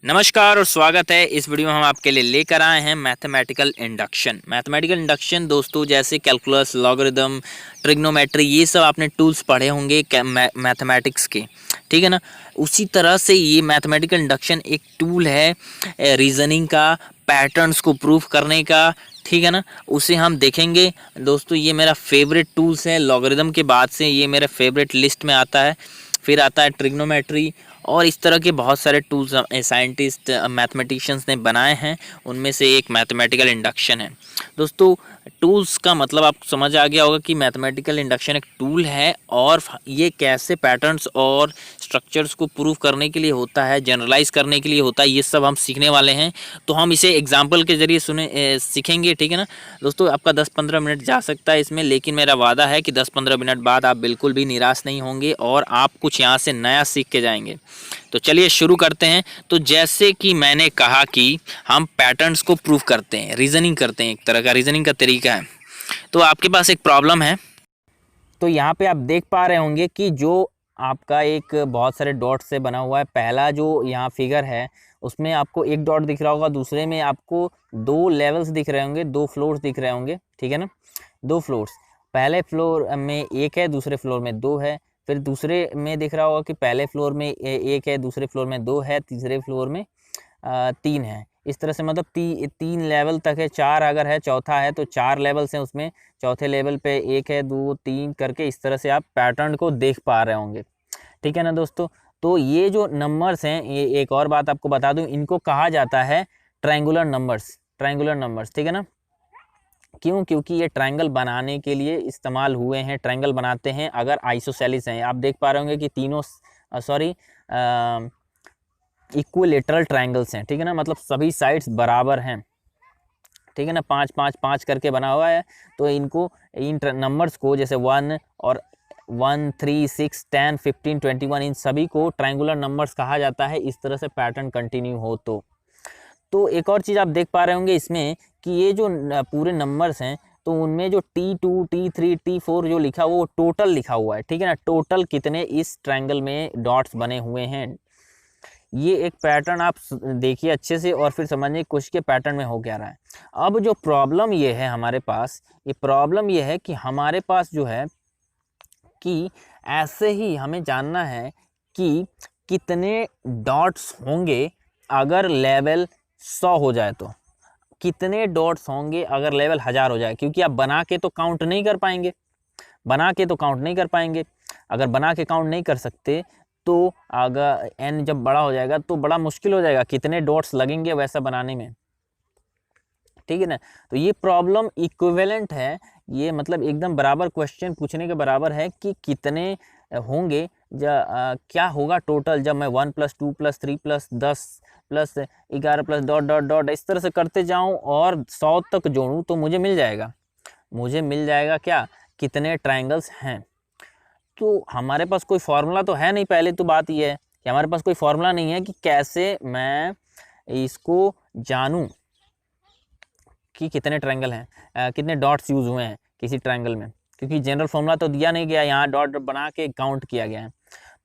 नमस्कार और स्वागत है। इस वीडियो में हम आपके लिए लेकर आए हैं मैथमेटिकल इंडक्शन दोस्तों, जैसे कैलकुलस, लॉगरिदम, ट्रिग्नोमेट्री, ये सब आपने टूल्स पढ़े होंगे मैथमेटिक्स के, ठीक है ना। उसी तरह से ये मैथमेटिकल इंडक्शन एक टूल है रीजनिंग का, पैटर्न्स को प्रूफ करने का, ठीक है ना। उसे हम देखेंगे दोस्तों। ये मेरा फेवरेट टूल्स है, लॉगरिदम के बाद से ये मेरा फेवरेट लिस्ट में आता है। फिर आता है ट्रिग्नोमेट्री, और इस तरह के बहुत सारे टूल्स साइंटिस्ट मैथमेटिशियंस ने बनाए हैं। उनमें से एक मैथमेटिकल इंडक्शन है दोस्तों। टूल्स का मतलब आपको समझ आ गया होगा कि मैथमेटिकल इंडक्शन एक टूल है, और ये कैसे पैटर्न्स और स्ट्रक्चर्स को प्रूव करने के लिए होता है, जनरलाइज करने के लिए होता है, ये सब हम सीखने वाले हैं। तो हम इसे एग्जाम्पल के जरिए सीखेंगे, ठीक है ना दोस्तों। आपका 10-15 मिनट जा सकता है इसमें, लेकिन मेरा वादा है कि 10-15 मिनट बाद आप बिल्कुल भी निराश नहीं होंगे और आप कुछ यहाँ से नया सीख के जाएंगे। तो चलिए शुरू करते हैं। तो जैसे कि मैंने कहा कि हम पैटर्न्स को प्रूव करते हैं, रीजनिंग करते हैं, एक तरह का रीजनिंग का तरीका है। तो आपके पास एक प्रॉब्लम है। तो यहाँ पे आप देख पा रहे होंगे कि जो आपका एक बहुत सारे डॉट से बना हुआ है, पहला जो यहाँ फिगर है उसमें आपको एक डॉट दिख रहा होगा, दूसरे में आपको दो लेवल्स दिख रहे होंगे, दो फ्लोर्स दिख रहे होंगे, ठीक है ना। दो फ्लोर्स, पहले फ्लोर में एक है, दूसरे फ्लोर में दो है। फिर दूसरे में दिख रहा होगा कि पहले फ्लोर में एक है, दूसरे फ्लोर में दो है, तीसरे फ्लोर में तीन है। इस तरह से मतलब तीन लेवल तक है। चार अगर है, चौथा है तो चार लेवल्स हैं उसमें। चौथे लेवल पे एक है, दो, तीन करके इस तरह से आप पैटर्न को देख पा रहे होंगे, ठीक है ना दोस्तों। तो ये जो नंबर्स हैं, ये एक और बात आपको बता दूं, इनको कहा जाता है ट्रायंगुलर नंबर्स, ठीक है ना। क्यों? क्योंकि ये ट्रायंगल बनाने के लिए इस्तेमाल हुए हैं। ट्रायंगल बनाते हैं अगर आइसोसेलिस हैं। आप देख पा रहे होंगे कि तीनों इक्विलेटरल ट्रायंगल्स हैं, ठीक है ना, मतलब सभी साइड्स बराबर हैं, ठीक है ना। 5-5-5 करके बना हुआ है। तो इनको, इन नंबर्स को, जैसे 1 और 1, 3, 6, 10, 15, 21, इन सभी को ट्रायंगुलर नंबर्स कहा जाता है, इस तरह से पैटर्न कंटिन्यू हो तो एक और चीज़ आप देख पा रहे होंगे इसमें कि ये जो पूरे नंबर्स हैं, तो उनमें जो T2, T3, T4 जो लिखा हुआ वो टोटल लिखा हुआ है, ठीक है ना। टोटल कितने इस ट्रायंगल में डॉट्स बने हुए हैं, ये एक पैटर्न आप देखिए अच्छे से और फिर समझिए कुछ के पैटर्न में हो क्या रहा है। अब जो प्रॉब्लम ये है हमारे पास, ये प्रॉब्लम ये है कि हमारे पास जो है कि ऐसे ही हमें जानना है कि कितने डॉट्स होंगे अगर लेवल 100 हो जाए, तो कितने डॉट्स होंगे अगर लेवल 1000 हो जाए। क्योंकि आप बना के तो काउंट नहीं कर पाएंगे, अगर बना के काउंट नहीं कर सकते तो अगर n जब बड़ा हो जाएगा तो बड़ा मुश्किल हो जाएगा, कितने डॉट्स लगेंगे वैसा बनाने में, ठीक है ना। तो ये प्रॉब्लम इक्विवेलेंट है, ये मतलब एकदम बराबर क्वेश्चन पूछने के बराबर है कि कितने होंगे, क्या होगा टोटल जब मैं 1 + 2 + 3 + 10 + 11 + डॉट डॉट डॉट इस तरह से करते जाऊं और 100 तक जोड़ूं, तो मुझे मिल जाएगा क्या, कितने ट्रायंगल्स हैं। तो हमारे पास कोई फॉर्मूला तो है नहीं। पहले तो बात यह है कि हमारे पास कोई फॉर्मूला नहीं है कि कैसे मैं इसको जानूं कि कितने ट्रायंगल हैं, कितने डॉट्स यूज़ हुए हैं किसी ट्रायंगल में, क्योंकि जनरल फॉर्मूला तो दिया नहीं गया, यहाँ डॉट बना के काउंट किया गया है।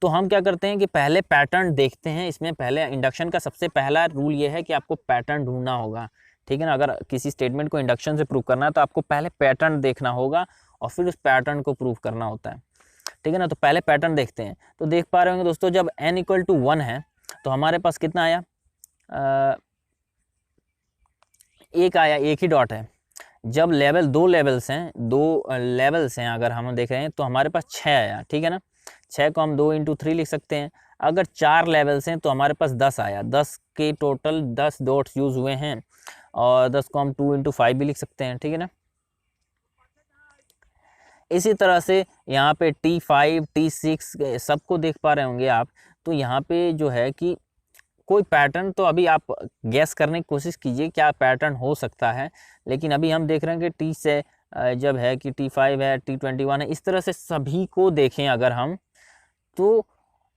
तो हम क्या करते हैं कि पहले पैटर्न देखते हैं। इसमें पहले इंडक्शन का सबसे पहला रूल ये है कि आपको पैटर्न ढूंढना होगा, ठीक है ना। अगर किसी स्टेटमेंट को इंडक्शन से प्रूव करना है तो आपको पहले पैटर्न देखना होगा और फिर उस पैटर्न को प्रूव करना होता है, ठीक है ना। तो पहले पैटर्न देखते हैं। तो देख पा रहे होंगे दोस्तों, जब n = 1 है तो हमारे पास कितना आया, एक आया, एक ही डॉट है। जब दो लेवल्स हैं अगर हम देख रहे हैं तो हमारे पास 6 आया, ठीक है ना। 6 को हम 2 × 3 लिख सकते हैं। अगर 4 लेवल्स हैं तो हमारे पास 10 आया। 10 के टोटल 10 डॉट्स यूज़ हुए हैं, और 10 को हम 2 × 5 भी लिख सकते हैं, ठीक है ना। इसी तरह से यहाँ पे T5, T6 सबको देख पा रहे होंगे आप। तो यहाँ पे जो है कि कोई पैटर्न, तो अभी आप गैस करने की कोशिश कीजिए क्या पैटर्न हो सकता है। लेकिन अभी हम देख रहे हैं कि टी से जब है कि T5 है, T21 है, इस तरह से सभी को देखें अगर हम, तो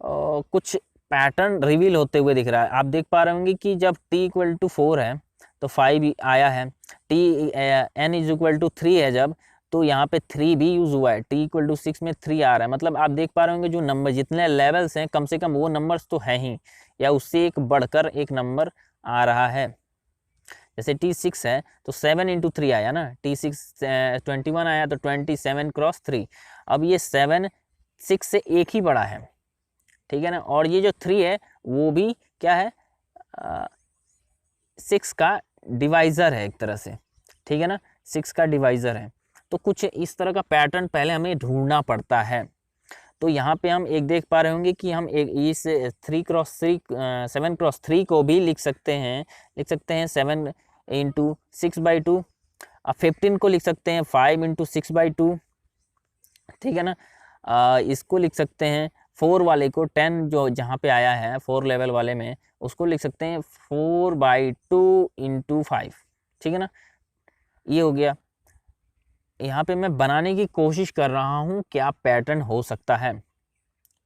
कुछ पैटर्न रिवील होते हुए दिख रहा है। आप देख पा रहे होंगे कि जब T = 4 है तो 5 आया है, n = 3 है जब, तो यहाँ पे 3 भी यूज़ हुआ है, t इक्वल टू 6 में 3 आ रहा है। मतलब आप देख पा रहे होंगे जो नंबर जितने लेवल्स हैं कम से कम वो नंबर्स तो हैं ही, या उससे एक बढ़कर एक नंबर आ रहा है। जैसे t6 है तो 7 इंटू 3 आया ना, t6 21 आया तो 27 क्रॉस 3। अब ये 7 6 से एक ही बड़ा है, ठीक है ना। और ये जो 3 है वो भी क्या है, 6 का डिवाइज़र है एक तरह से, ठीक है ना, 6 का डिवाइज़र है। तो कुछ इस तरह का पैटर्न पहले हमें ढूंढना पड़ता है। तो यहाँ पे हम एक देख पा रहे होंगे कि हम एक इस 3 क्रॉस 3 7 क्रॉस 3 को भी लिख सकते हैं 7 इंटू 6/2। अब 15 को लिख सकते हैं 5 इंटू 6/2, ठीक है ना। इसको लिख सकते हैं 4 वाले को, 10 जो जहाँ पे आया है 4 लेवल वाले में, उसको लिख सकते हैं 4/2 इंटू 5, ठीक है ना। ये हो गया। यहाँ पे मैं बनाने की कोशिश कर रहा हूँ क्या पैटर्न हो सकता है,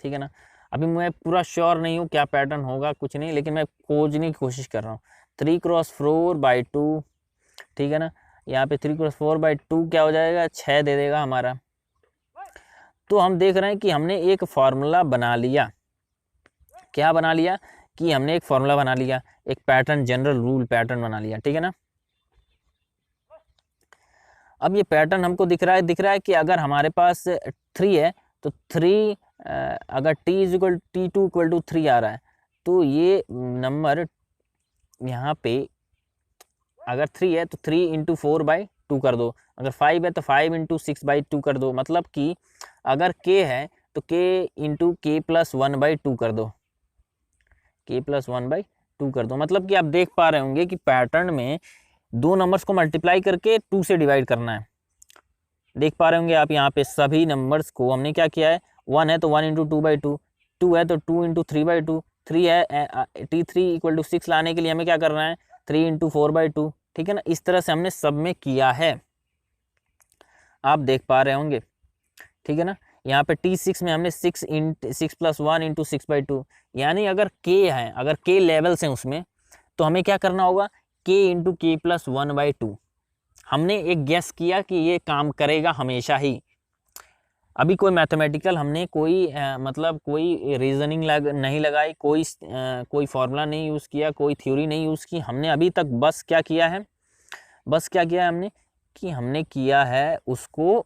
ठीक है ना। अभी मैं पूरा श्योर नहीं हूँ क्या पैटर्न होगा, कुछ नहीं, लेकिन मैं खोजने की कोशिश कर रहा हूँ। 3 क्रॉस 4/2, ठीक है ना। यहाँ पे 3 क्रॉस 4/2 क्या हो जाएगा, 6 दे देगा हमारा। तो हम देख रहे हैं कि हमने एक फार्मूला बना लिया। क्या बना लिया कि हमने एक फार्मूला बना लिया, एक पैटर्न, जनरल रूल पैटर्न बना लिया, ठीक है ना। अब ये पैटर्न हमको दिख रहा है कि अगर हमारे पास 3 है तो 3 अगर t2 इक्वल टू 3 आ रहा है तो ये नंबर यहाँ पे अगर 3 है तो 3 इंटू 4/2 कर दो, अगर 5 है तो 5 इंटू 6/2 कर दो। मतलब कि अगर k है तो k इंटू k प्लस 1/2 कर दो, k प्लस 1/2 कर दो। मतलब कि आप देख पा रहे होंगे कि पैटर्न में दो नंबर्स को मल्टीप्लाई करके 2 से डिवाइड करना है। देख पा रहे होंगे आप यहाँ पे सभी नंबर्स को हमने क्या किया है, 1 है तो 1 इंटू 2/2, 2 है तो 2 इंटू 3/2, 3 है t3 इक्वल टू 6 लाने के लिए हमें क्या करना है, 3 इंटू 4/2, ठीक है ना। इस तरह से हमने सब में किया है, आप देख पा रहे होंगे, ठीक है ना। यहाँ पे t6 में हमने 6 प्लस 1 इंटू 6/2, यानी अगर k है, अगर k लेवल्स हैं उसमें, तो हमें क्या करना होगा, k इंटू k प्लस 1/2। हमने एक गेस किया कि ये काम करेगा हमेशा ही। अभी कोई मैथमेटिकल हमने कोई मतलब कोई रीजनिंग नहीं लगाई, कोई फॉर्मूला नहीं यूज़ किया, कोई थ्योरी नहीं यूज़ की। हमने अभी तक बस क्या किया है, हमने कि हमने किया है उसको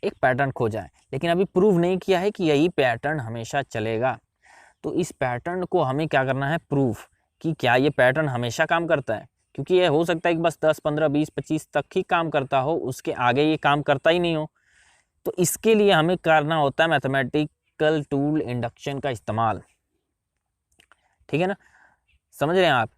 एक पैटर्न खोजा है, लेकिन अभी प्रूव नहीं किया है कि यही पैटर्न हमेशा चलेगा। तो इस पैटर्न को हमें क्या करना है, प्रूफ कि क्या ये पैटर्न हमेशा काम करता है। क्योंकि ये हो सकता है कि बस 10, 15, 20, 25 तक ही काम करता हो, उसके आगे ये काम करता ही नहीं हो। तो इसके लिए हमें करना होता है मैथमेटिकल टूल इंडक्शन का इस्तेमाल, ठीक है ना। समझ रहे हैं आप।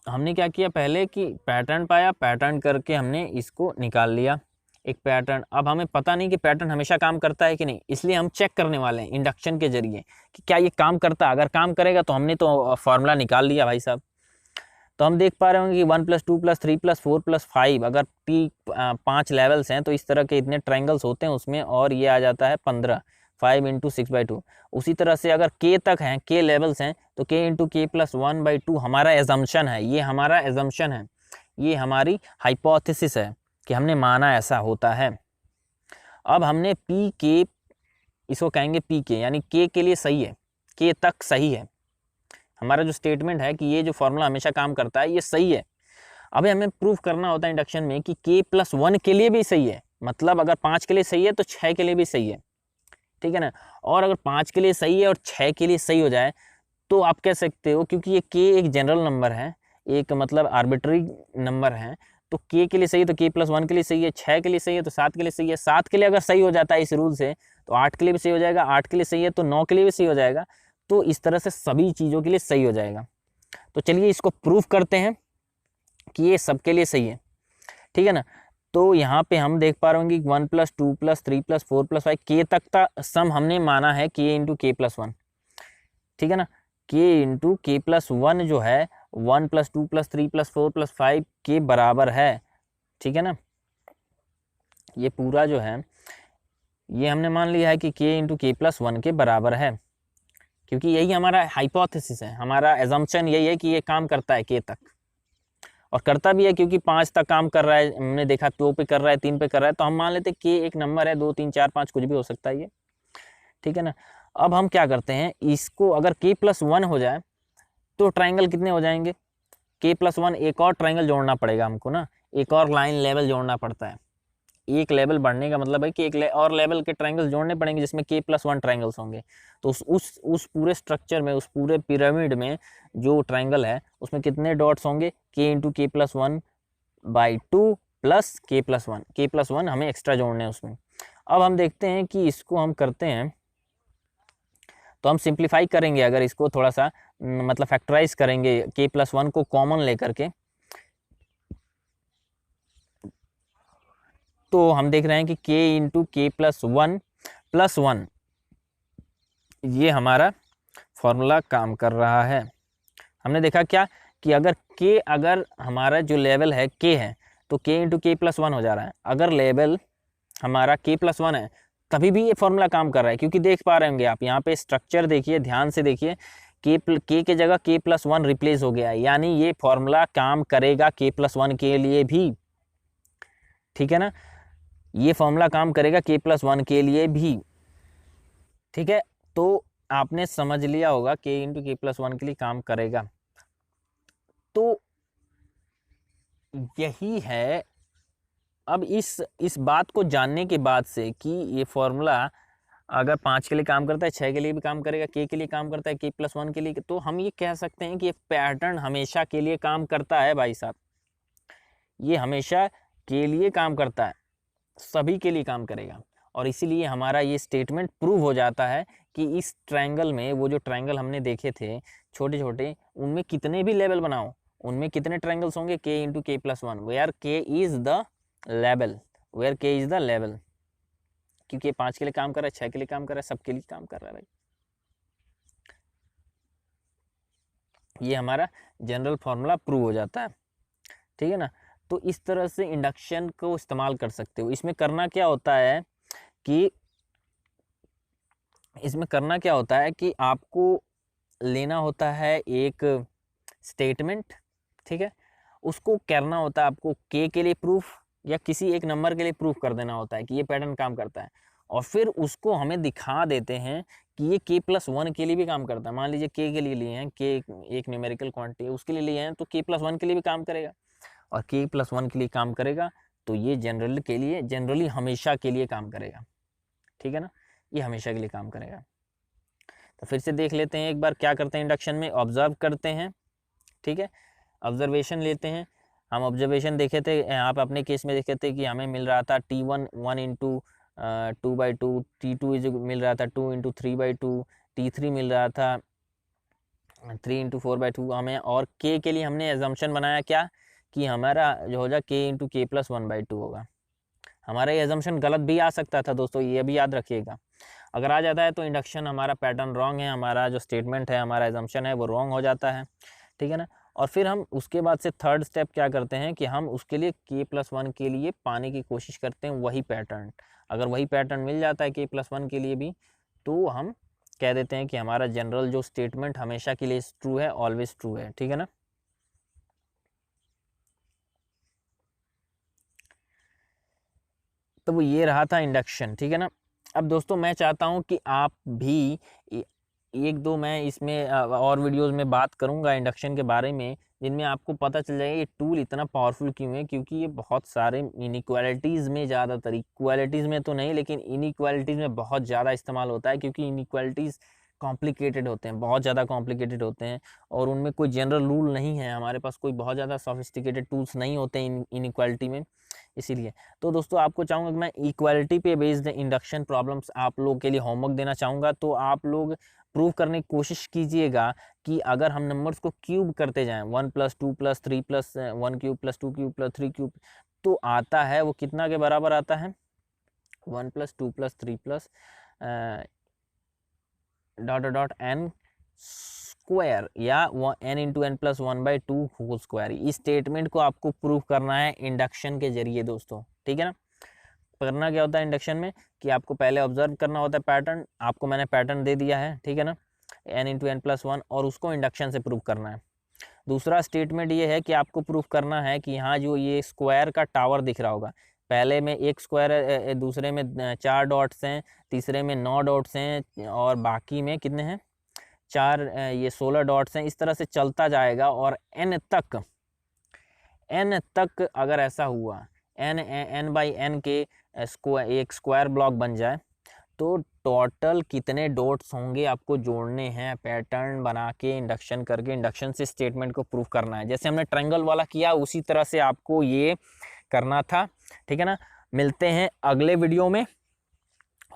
हमने क्या किया पहले कि पैटर्न पाया, पैटर्न करके हमने इसको निकाल लिया एक पैटर्न। अब हमें पता नहीं कि पैटर्न हमेशा काम करता है कि नहीं, इसलिए हम चेक करने वाले हैं इंडक्शन के जरिए कि क्या ये काम करता है। अगर काम करेगा तो हमने तो फार्मूला निकाल लिया भाई साहब। तो हम देख पा रहे होंगे कि 1 + 2 + 3 + 4 + 5, अगर t 5 लेवल्स हैं तो इस तरह के इतने ट्रायंगल्स होते हैं उसमें, और ये आ जाता है 15, 5 इंटू 6/2। उसी तरह से अगर k तक हैं, k लेवल्स हैं, तो k इंटू k प्लस 1/2 हमारा एजम्पशन है, ये हमारा एजम्पशन है, ये हमारी हाइपोथेसिस है कि हमने माना ऐसा होता है। अब हमने पी के, इसको कहेंगे पी के, यानी k के लिए सही है, k तक सही है। हमारा जो स्टेटमेंट है कि ये जो फॉर्मूला हमेशा काम करता है ये सही है। अभी हमें प्रूफ करना होता है इंडक्शन में कि k + 1 के लिए भी सही है। मतलब अगर 5 के लिए सही है तो 6 के लिए भी सही है, ठीक है ना। और अगर 5 के लिए सही है और 6 के लिए सही हो जाए तो आप कह सकते हो, क्योंकि ये k एक जनरल नंबर है, एक मतलब आर्बिट्री नंबर है, तो k के लिए सही है तो k + 1 के लिए सही है, 6 के लिए सही है तो 7 के लिए सही है, 7 के लिए अगर सही हो जाता है इस रूल से तो 8 के लिए भी सही हो जाएगा, 8 के लिए सही है तो 9 के लिए भी सही हो जाएगा। तो इस तरह से सभी चीज़ों के लिए सही हो जाएगा। तो चलिए इसको प्रूफ करते हैं कि ये सबके लिए सही है, ठीक है ना। तो यहाँ पे हम देख पा रहे होंगे 1 + 2 + 3 + 4 + 5 k तक का सम हमने माना है k इंटू k + 1, ठीक है ना। k इंटू k + 1 जो है 1 + 2 + 3 + 4 + 5 के बराबर है, ठीक है ना। ये पूरा जो है ये हमने मान लिया है कि k इंटू k + 1 के बराबर है, क्योंकि यही हमारा हाइपोथेसिस है, हमारा एजम्पशन यही है कि ये काम करता है k तक। और करता भी है क्योंकि 5 तक काम कर रहा है, हमने देखा 2 पे कर रहा है, 3 पे कर रहा है, तो हम मान लेते हैं के एक नंबर है, 2 3 4 5 कुछ भी हो सकता है ये, ठीक है ना। अब हम क्या करते हैं, इसको अगर k+1 हो जाए तो ट्राइंगल कितने हो जाएंगे, k+1 एक और ट्राइंगल जोड़ना पड़ेगा हमको ना, एक और लाइन लेवल जोड़ना पड़ता है। एक लेवल बढ़ने का मतलब है कि एक और लेवल के ट्राइंगल जोड़ने पड़ेंगे जिसमें k+1 ट्राइंगल्स होंगे। तो उस पूरे स्ट्रक्चर में, उस पूरे पिरामिड में जो ट्राइंगल है उसमें कितने डॉट्स होंगे, k × k+1/2 प्लस k+1 हमें एक्स्ट्रा जोड़ने हैं उसमें। अब हम देखते हैं कि इसको हम करते हैं तो हम सिंप्लीफाई करेंगे, अगर इसको थोड़ा सा मतलब फैक्टराइज करेंगे k+1 को कॉमन लेकर के, तो हम देख रहे हैं कि k × k+1 ये हमारा फॉर्मूला काम कर रहा है। हमने देखा क्या कि अगर हमारा जो लेवल है k है तो k × k+1 हो जा रहा है। अगर लेवल हमारा k+1 है तभी भी ये फॉर्मूला काम कर रहा है, क्योंकि देख पा रहे होंगे आप यहाँ पे स्ट्रक्चर देखिए, ध्यान से देखिए, k के जगह k+1 रिप्लेस हो गया है, यानी ये फॉर्मूला काम करेगा k+1 के लिए भी, ठीक है ना। ये फॉर्मूला काम करेगा k+1 के लिए भी, ठीक है। तो आपने समझ लिया होगा k × k+1 के लिए काम करेगा। तो यही है। अब इस बात को जानने के बाद से कि ये फॉर्मूला अगर 5 के लिए काम करता है, 6 के लिए भी काम करेगा, k के लिए काम करता है, k+1 के लिए, तो हम ये कह सकते हैं कि ये पैटर्न हमेशा के लिए काम करता है भाई साहब। ये हमेशा के लिए काम करता है, सभी के लिए काम करेगा। और इसीलिए हमारा ये स्टेटमेंट प्रूव हो जाता है कि इस ट्रायंगल में, वो जो ट्रायंगल हमने देखे थे छोटे छोटे, उनमें कितने भी लेवल बनाओ, उनमें कितने ट्रायंगल्स होंगे, k × k+1 where k is the level, क्योंकि 5 के लिए काम कर रहा है, 6 के लिए काम कर रहा है, सबके लिए काम कर रहा है भाई। ये हमारा जनरल फॉर्मूला प्रूव हो जाता है, ठीक है ना। तो इस तरह से इंडक्शन को इस्तेमाल कर सकते हो। इसमें करना क्या होता है कि आपको लेना होता है एक स्टेटमेंट, ठीक है, उसको करना होता है आपको k के लिए प्रूफ या किसी एक नंबर के लिए प्रूफ कर देना होता है कि ये पैटर्न काम करता है, और फिर उसको हमें दिखा देते हैं कि ये k+1 के लिए भी काम करता है। मान लीजिए k के लिए लिए हैं, k एक न्यूमेरिकल क्वांटिटी है, उसके लिए लिए हैं, तो k+1 के लिए भी काम करेगा, और k+1 के लिए काम करेगा तो ये जनरली हमेशा के लिए काम करेगा, ठीक है ना, ये हमेशा के लिए काम करेगा। तो फिर से देख लेते हैं एक बार क्या करते हैं इंडक्शन में, ऑब्जर्व करते हैं, ठीक है, ऑब्जर्वेशन लेते हैं। हम ऑब्जर्वेशन देखे थे, आप अपने केस में देखे थे कि हमें मिल रहा था T1 1 × 2/2, T2 मिल रहा था 2 × 3/2, T3 मिल रहा था 3 × 4/2 हमें, और k के लिए हमने एजम्पशन बनाया क्या कि हमारा जो हो जाए k × k+1/2 होगा। हमारा ये एजम्पशन गलत भी आ सकता था दोस्तों, ये भी याद रखिएगा। अगर आ जाता है तो इंडक्शन हमारा पैटर्न रॉन्ग है, हमारा जो स्टेटमेंट है, हमारा एजम्पशन है वो रॉन्ग हो जाता है, ठीक है ना। और फिर हम उसके बाद से थर्ड स्टेप क्या करते हैं कि हम उसके लिए k+1 के लिए पाने की कोशिश करते हैं वही पैटर्न। अगर वही पैटर्न मिल जाता है k+1 के लिए भी, तो हम कह देते हैं कि हमारा जनरल जो स्टेटमेंट हमेशा के लिए ट्रू है, ऑलवेज ट्रू है, ठीक है ना। तो वो ये रहा था इंडक्शन, ठीक है ना। अब दोस्तों मैं चाहता हूँ कि आप भी एक दो, मैं इसमें और वीडियोस में बात करूँगा इंडक्शन के बारे में, जिनमें आपको पता चल जाएगा ये टूल इतना पावरफुल क्यों है, क्योंकि ये बहुत सारे इनइक्वालिटीज़ में, ज़्यादातर इक्वालिटीज़ में तो नहीं लेकिन इनइक्वालिटीज़ में बहुत ज़्यादा इस्तेमाल होता है, क्योंकि इनइक्वालिटीज़ कॉम्प्लिकेटेड होते हैं, बहुत ज़्यादा कॉम्प्लिकेटेड होते हैं, और उनमें कोई जनरल रूल नहीं है, हमारे पास कोई बहुत ज़्यादा सोफिस्टिकेटेड टूल्स नहीं होते हैं इनइक्वालिटी में, इसीलिए। तो दोस्तों आपको चाहूँगा कि मैं इक्वालिटी पे बेस्ड इंडक्शन प्रॉब्लम्स आप लोग के लिए होमवर्क देना चाहूँगा, तो आप लोग प्रूव करने की कोशिश कीजिएगा कि अगर हम नंबर्स को क्यूब करते जाएं, 1 + 2 + 3 + 1 क्यूब + 2 क्यूब + 3 क्यूब, तो आता है वो कितना के बराबर आता है, 1 + 2 + 3 + n स्क्वायर, या n × n + 1/2 होल स्क्वायर। इस स्टेटमेंट को आपको प्रूव करना है इंडक्शन के जरिए दोस्तों, ठीक है ना। करना क्या होता है इंडक्शन में कि आपको पहले ऑब्जर्व करना होता है पैटर्न, आपको मैंने पैटर्न दे दिया है, ठीक है ना, n × n + 1, और उसको इंडक्शन से प्रूव करना है। दूसरा स्टेटमेंट ये है कि आपको प्रूफ करना है कि यहाँ जो ये स्क्वायर का टावर दिख रहा होगा, पहले में एक स्क्वायर, दूसरे में 4 डॉट्स हैं, तीसरे में 9 डॉट्स हैं और बाकी में कितने हैं 4, ये 16 डॉट्स हैं। इस तरह से चलता जाएगा और n तक अगर ऐसा हुआ, n/n के एक स्क्वायर ब्लॉक बन जाए तो टोटल कितने डॉट्स होंगे आपको जोड़ने हैं, पैटर्न बना के इंडक्शन करके, इंडक्शन से स्टेटमेंट को प्रूफ करना है। जैसे हमने ट्रायंगल वाला किया उसी तरह से आपको ये करना था, ठीक है ना। मिलते हैं अगले वीडियो में।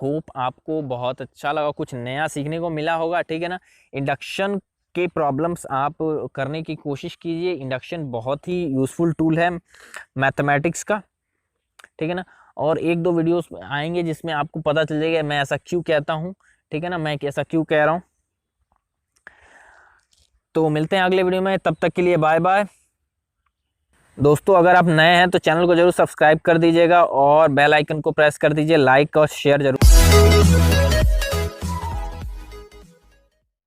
होप आपको बहुत अच्छा लगा, कुछ नया सीखने को मिला होगा, ठीक है ना। इंडक्शन के प्रॉब्लम्स आप करने की कोशिश कीजिए। इंडक्शन बहुत ही यूज़फुल टूल है मैथमेटिक्स का, ठीक है ना। और 1-2 वीडियोस आएंगे जिसमें आपको पता चल जाएगा मैं ऐसा क्यों कहता हूँ, ठीक है ना, मैं ऐसा क्यों कह रहा हूँ। तो मिलते हैं अगले वीडियो में, तब तक के लिए बाय बाय। दोस्तों अगर आप नए हैं तो चैनल को जरूर सब्सक्राइब कर दीजिएगा और बेल आइकन को प्रेस कर दीजिए, लाइक और शेयर जरूर।